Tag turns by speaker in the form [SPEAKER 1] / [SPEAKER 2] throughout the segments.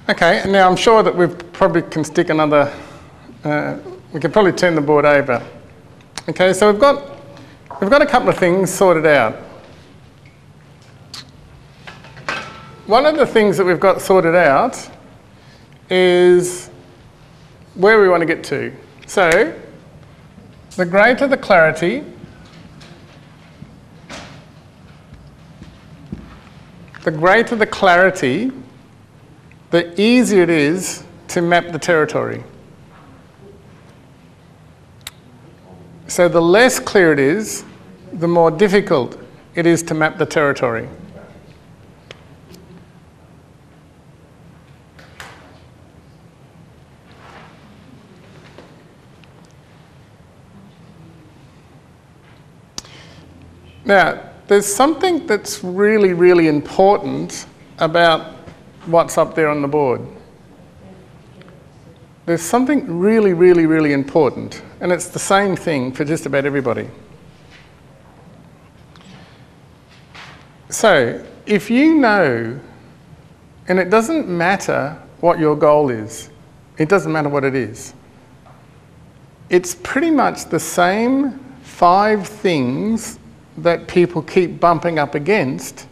[SPEAKER 1] Okay, and now I'm sure that we probably can stick another, we can probably turn the board over. Okay, so we've got a couple of things sorted out. One of the things that we've got sorted out is where we want to get to. So, the greater the clarity, the easier it is to map the territory. So the less clear it is, the more difficult it is to map the territory. Now, there's something that's really, really important about what's up there on the board. There's something really, really, really important, and it's the same thing for just about everybody. So, if you know, and it doesn't matter what your goal is, it doesn't matter what it is, it's pretty much the same 5 things that people keep bumping up against,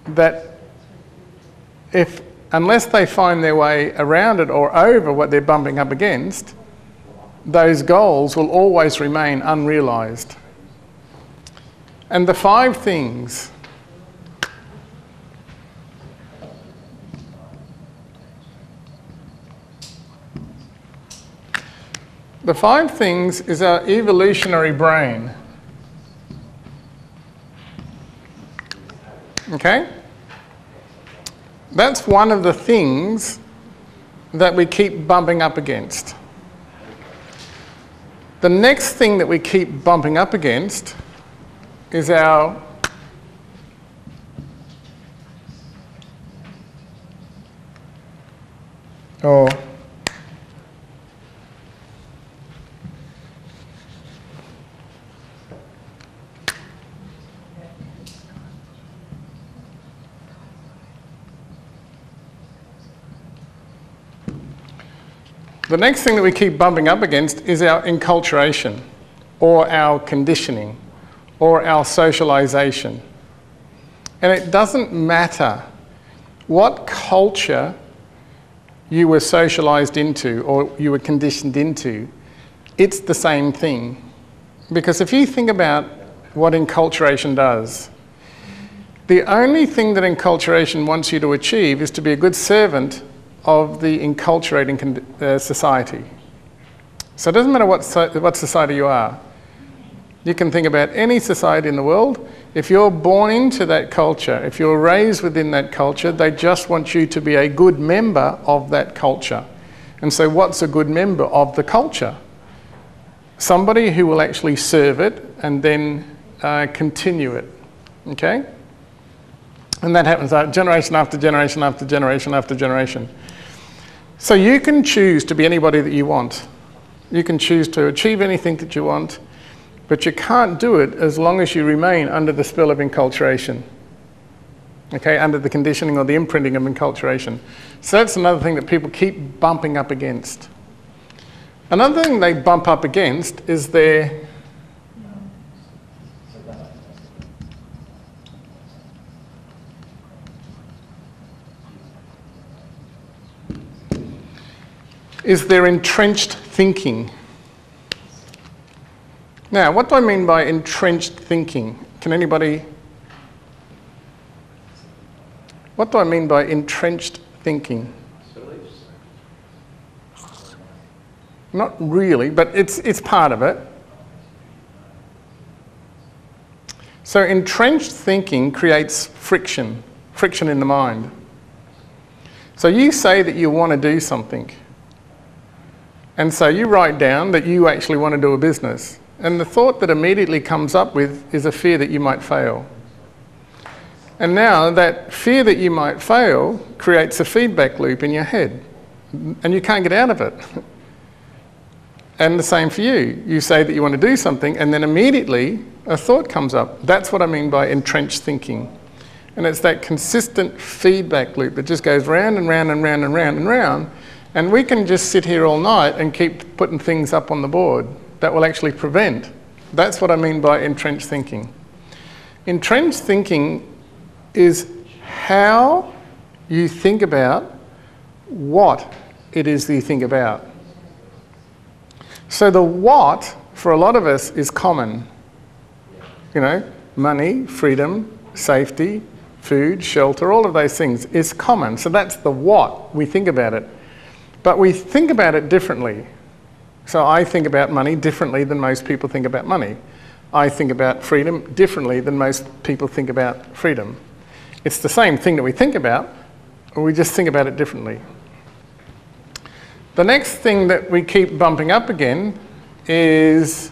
[SPEAKER 1] that unless they find their way around it or over what they're bumping up against, those goals will always remain unrealised. And the 5 things is our evolutionary brain. Okay? That's one of the things that we keep bumping up against. The next thing that we keep bumping up against is our the next thing that we keep bumping up against is our enculturation, or our conditioning, or our socialisation. And it doesn't matter what culture you were socialised into or you were conditioned into, it's the same thing. Because if you think about what enculturation does, the only thing that enculturation wants you to achieve is to be a good servant of the enculturating society. So it doesn't matter what society you are. You can think about any society in the world. If you're born into that culture, if you're raised within that culture, they just want you to be a good member of that culture. And so what's a good member of the culture? Somebody who will actually serve it and then continue it. Okay? And that happens generation after generation after generation after generation. So you can choose to be anybody that you want. You can choose to achieve anything that you want, but you can't do it as long as you remain under the spell of enculturation. Okay, under the conditioning or the imprinting of enculturation. So that's another thing that people keep bumping up against. Another thing they bump up against is their entrenched thinking. Now, what do I mean by entrenched thinking? What do I mean by entrenched thinking? Not really, but it's part of it. So entrenched thinking creates friction in the mind. So you say that you want to do something. And so you write down that you actually want to do a business. And the thought that immediately comes up with is a fear that you might fail. And now that fear that you might fail creates a feedback loop in your head. And you can't get out of it. And the same for you. You say that you want to do something and then immediately a thought comes up. That's what I mean by entrenched thinking. And it's that consistent feedback loop that just goes round and round and round and round and round. And we can just sit here all night and keep putting things up on the board that will actually prevent. That's what I mean by entrenched thinking. Entrenched thinking is how you think about what it is that you think about. So the what, for a lot of us, is common. You know, money, freedom, safety, food, shelter, all of those things is common. So that's the what, we think about it. But we think about it differently. So I think about money differently than most people think about money. I think about freedom differently than most people think about freedom. It's the same thing that we think about, we just think about it differently. The next thing that we keep bumping up again is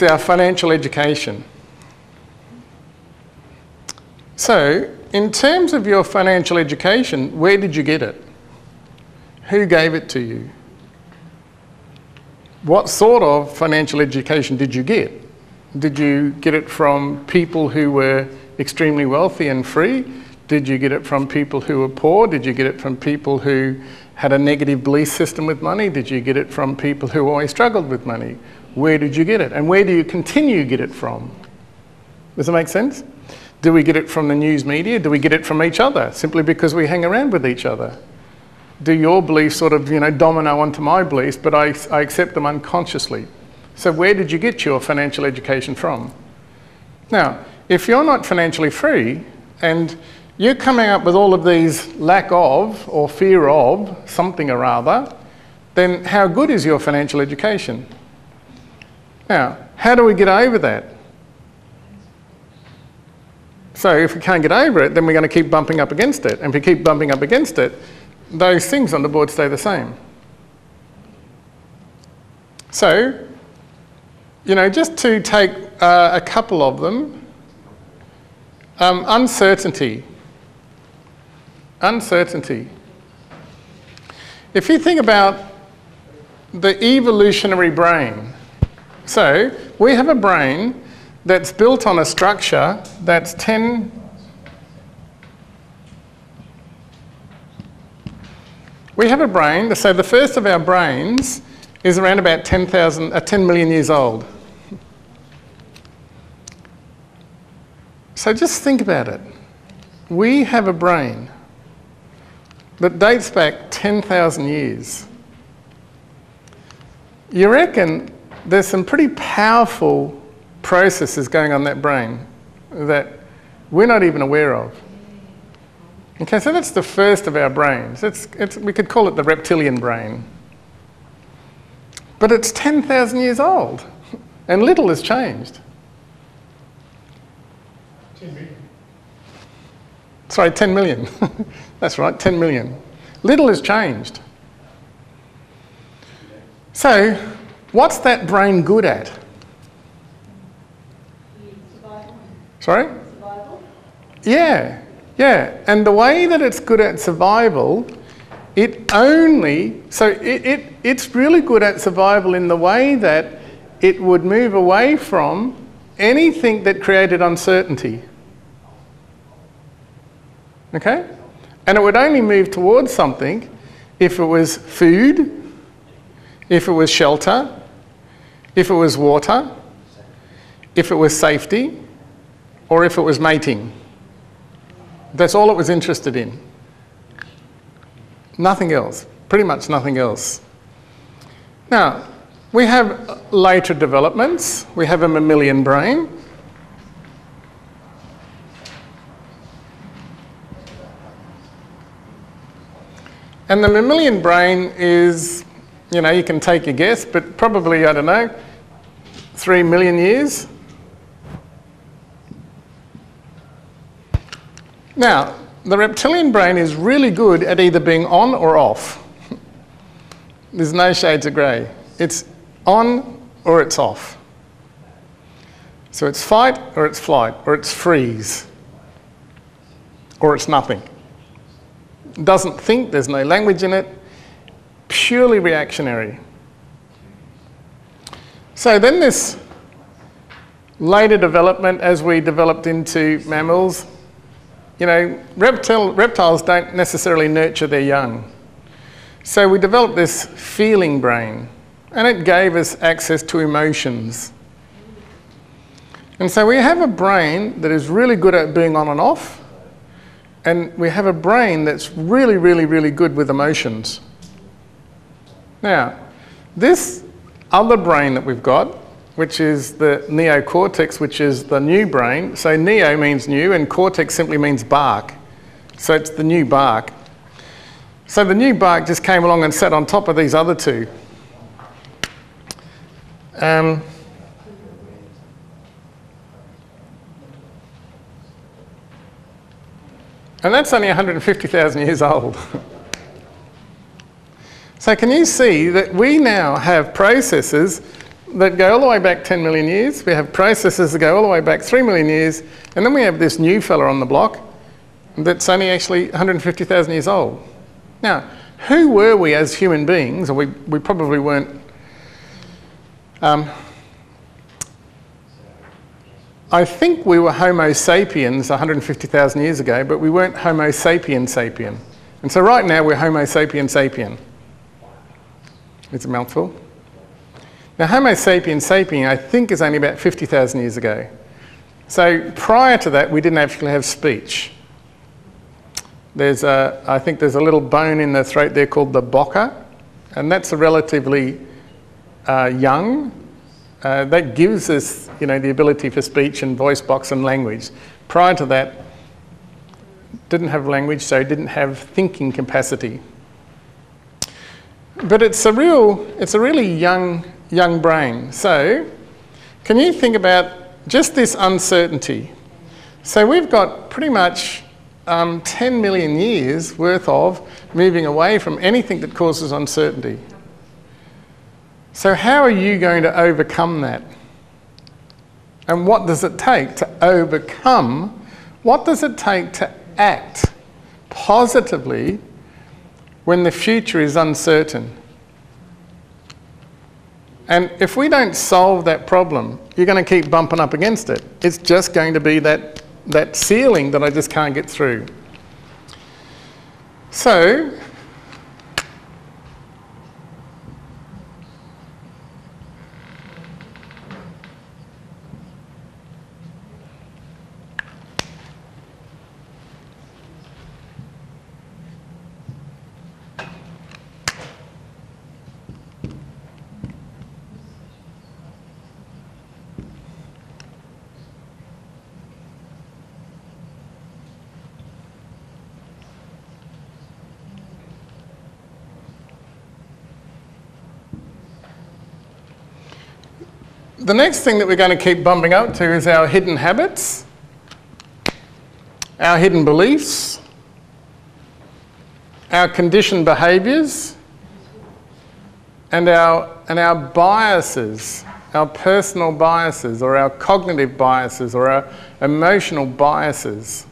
[SPEAKER 1] our financial education. So, in terms of your financial education, where did you get it? Who gave it to you? What sort of financial education did you get? Did you get it from people who were extremely wealthy and free? Did you get it from people who were poor? Did you get it from people who had a negative belief system with money? Did you get it from people who always struggled with money? Where did you get it? And where do you continue to get it from? Does that make sense? Do we get it from the news media? Do we get it from each other, simply because we hang around with each other? Do your beliefs sort of, domino onto my beliefs, but I accept them unconsciously? So where did you get your financial education from? Now, if you're not financially free and you're coming up with all of these lack of or fear of something or other, then how good is your financial education? Now, how do we get over that? So if we can't get over it, then we're going to keep bumping up against it. And if we keep bumping up against it, those things on the board stay the same. So, just to take a couple of them, uncertainty. Uncertainty. If you think about the evolutionary brain, so we have a brain that's built on a structure that's 10... We have a brain, so the first of our brains is around about 10 million years old. So just think about it. We have a brain that dates back 10,000 years. You reckon there's some pretty powerful processes going on in that brain that we're not even aware of. Okay, so that's the first of our brains. We could call it the reptilian brain. But it's 10,000 years old, and little has changed.
[SPEAKER 2] 10 million.
[SPEAKER 1] Sorry, 10 million. That's right, 10 million. Little has changed. So, what's that brain good at?
[SPEAKER 3] Survival.
[SPEAKER 1] Sorry?
[SPEAKER 3] Survival?
[SPEAKER 1] Yeah. And the way that it's good at survival, it's really good at survival in the way that it would move away from anything that created uncertainty. Okay? And it would only move towards something if it was food, if it was shelter, if it was water, if it was safety, or if it was mating. That's all it was interested in. Nothing else. Pretty much nothing else. Now, we have later developments. We have a mammalian brain. And the mammalian brain is, you can take a guess, but probably, 3 million years. Now, the reptilian brain is really good at either being on or off. There's no shades of grey. It's on or it's off. So it's fight or it's flight, or it's freeze, or it's nothing. doesn't think, there's no language in it, purely reactionary. So then this later development, as we developed into mammals, you know, reptiles don't necessarily nurture their young. So we developed this feeling brain, and it gave us access to emotions. And so we have a brain that is really good at being on and off, and we have a brain that's really, really, really good with emotions. Now, this other brain that we've got, which is the neocortex, which is the new brain. So neo means new, and cortex simply means bark. So it's the new bark. So the new bark just came along and sat on top of these other two. And that's only 150,000 years old. So can you see that we now have processes that go all the way back 10 million years, we have processes that go all the way back 3 million years, and then we have this new fella on the block that's only actually 150,000 years old. Now, who were we as human beings? Or we probably weren't. I think we were Homo sapiens 150,000 years ago, but we weren't Homo sapien sapien. And so right now we're Homo sapien sapien. It's a mouthful. Now, Homo sapiens sapien, I think, is only about 50,000 years ago. So prior to that, we didn't actually have speech. I think there's a little bone in the throat there called the bocca, and that's a relatively young. That gives us, you know, the ability for speech and voice box and language. Prior to that, didn't have language, so didn't have thinking capacity. But it's a really young brain. So, can you think about just this uncertainty? So we've got pretty much 10 million years worth of moving away from anything that causes uncertainty. So how are you going to overcome that? And what does it take to overcome? What does it take to act positively when the future is uncertain? And if we don't solve that problem, you're going to keep bumping up against it. It's just going to be that ceiling that I just can't get through. So, the next thing that we're going to keep bumping up to is our hidden habits, our hidden beliefs, our conditioned behaviours, and our biases, our personal biases, or our cognitive biases, or our emotional biases.